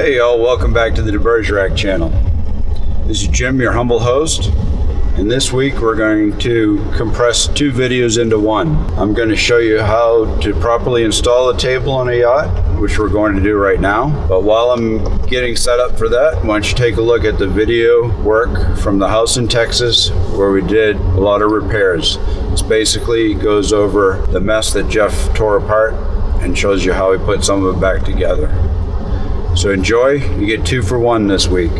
Hey y'all, welcome back to the DeBergerac channel. This is Jim, your humble host, and this week we're going to compress two videos into one. I'm going to show you how to properly install a table on a yacht, which we're going to do right now. But while I'm getting set up for that, why don't you take a look at the video work from the house in Texas where we did a lot of repairs. This basically goes over the mess that Jeff tore apart and shows you how he put some of it back together. So enjoy, you get 2 for 1 this week.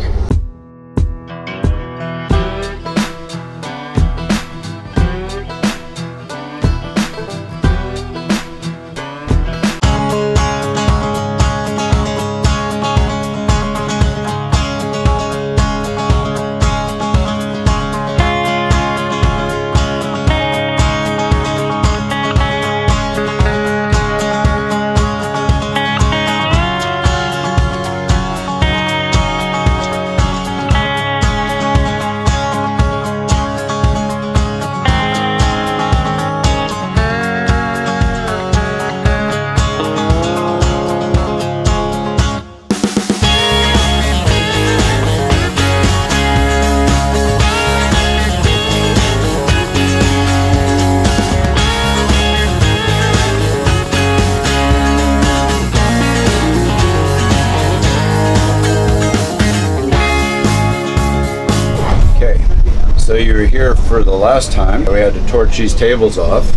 So you were here for the last time. We had to torch these tables off.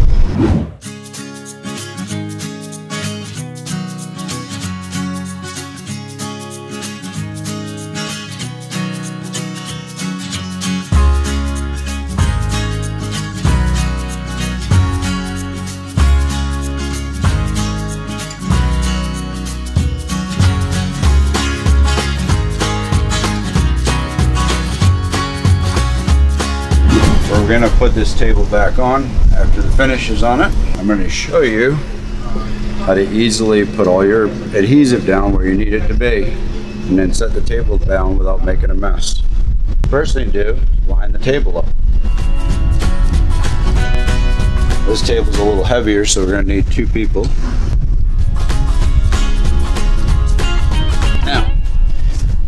We're going to put this table back on after the finish is on it. I'm going to show you how to easily put all your adhesive down where you need it to be and then set the table down without making a mess. First thing to do is line the table up. This table's a little heavier, so we're going to need 2 people. Now,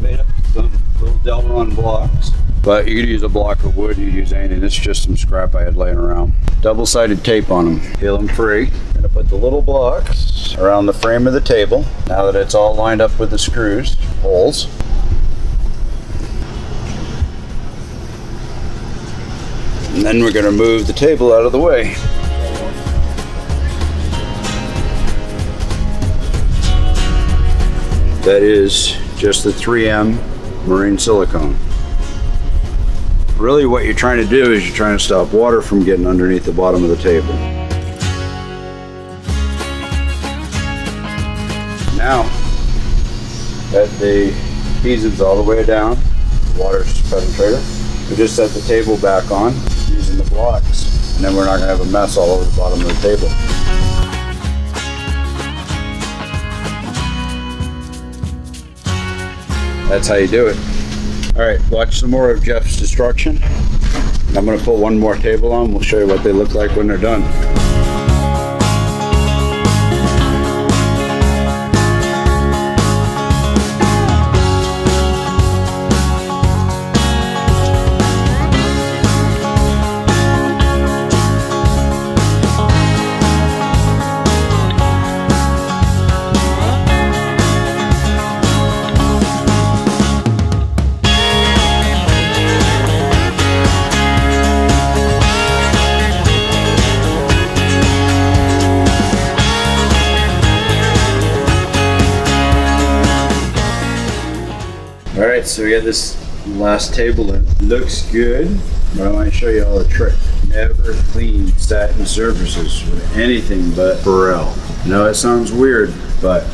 made up some little Delron blocks. But you could use a block of wood, you could use anything. This is just some scrap I had laying around. Double-sided tape on them, peel them free. I'm gonna put the little blocks around the frame of the table. Now that it's all lined up with the screws, holes. And then we're gonna move the table out of the way. That is just the 3M marine silicone. Really what you're trying to do is you're trying to stop water from getting underneath the bottom of the table. Now that the adhesive's all the way down, water's penetrator, we just set the table back on using the blocks, and then we're not going to have a mess all over the bottom of the table. That's how you do it. Alright, watch some more of Jeff's destruction. I'm going to put one more table on. We'll show you what they look like when they're done. Alright, so we got this last table in. Looks good, but I want to show you all a trick. Never clean satin surfaces with anything but Purell. I know it sounds weird, but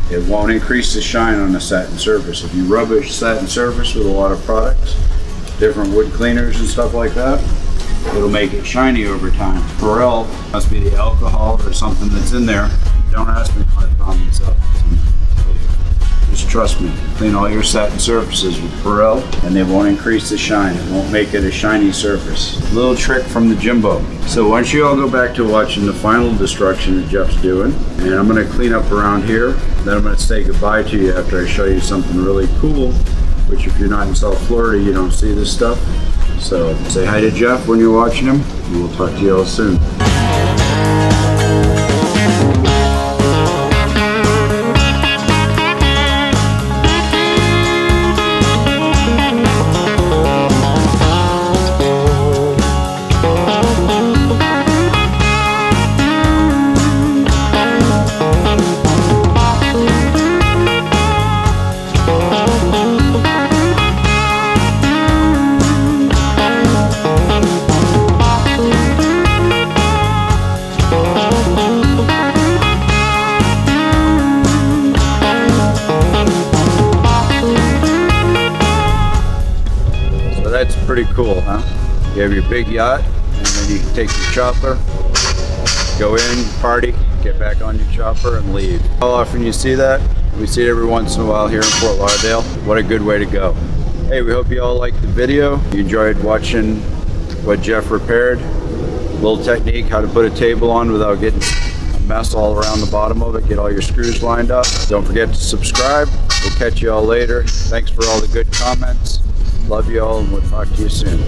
it won't increase the shine on a satin surface. If you rub a satin surface with a lot of products, different wood cleaners and stuff like that, it'll make it shiny over time. Purell must be the alcohol or something that's in there. Don't ask me how I found this out. Just trust me. Clean all your satin surfaces with Perel and they won't increase the shine. It won't make it a shiny surface. Little trick from the Jimbo. So once you all go back to watching the final destruction that Jeff's doing, and I'm going to clean up around here, then I'm going to say goodbye to you after I show you something really cool, which if you're not in South Florida, you don't see this stuff. So say hi to Jeff when you're watching him, and we'll talk to you all soon. That's pretty cool, huh? You have your big yacht, and then you can take your chopper, go in, party, get back on your chopper, and leave. How often you see that? We see it every once in a while here in Fort Lauderdale. What a good way to go. Hey, we hope you all liked the video. You enjoyed watching what Jeff repaired. Little technique, how to put a table on without getting a mess all around the bottom of it. Get all your screws lined up. Don't forget to subscribe. We'll catch you all later. Thanks for all the good comments. Love you all, and we'll talk to you soon.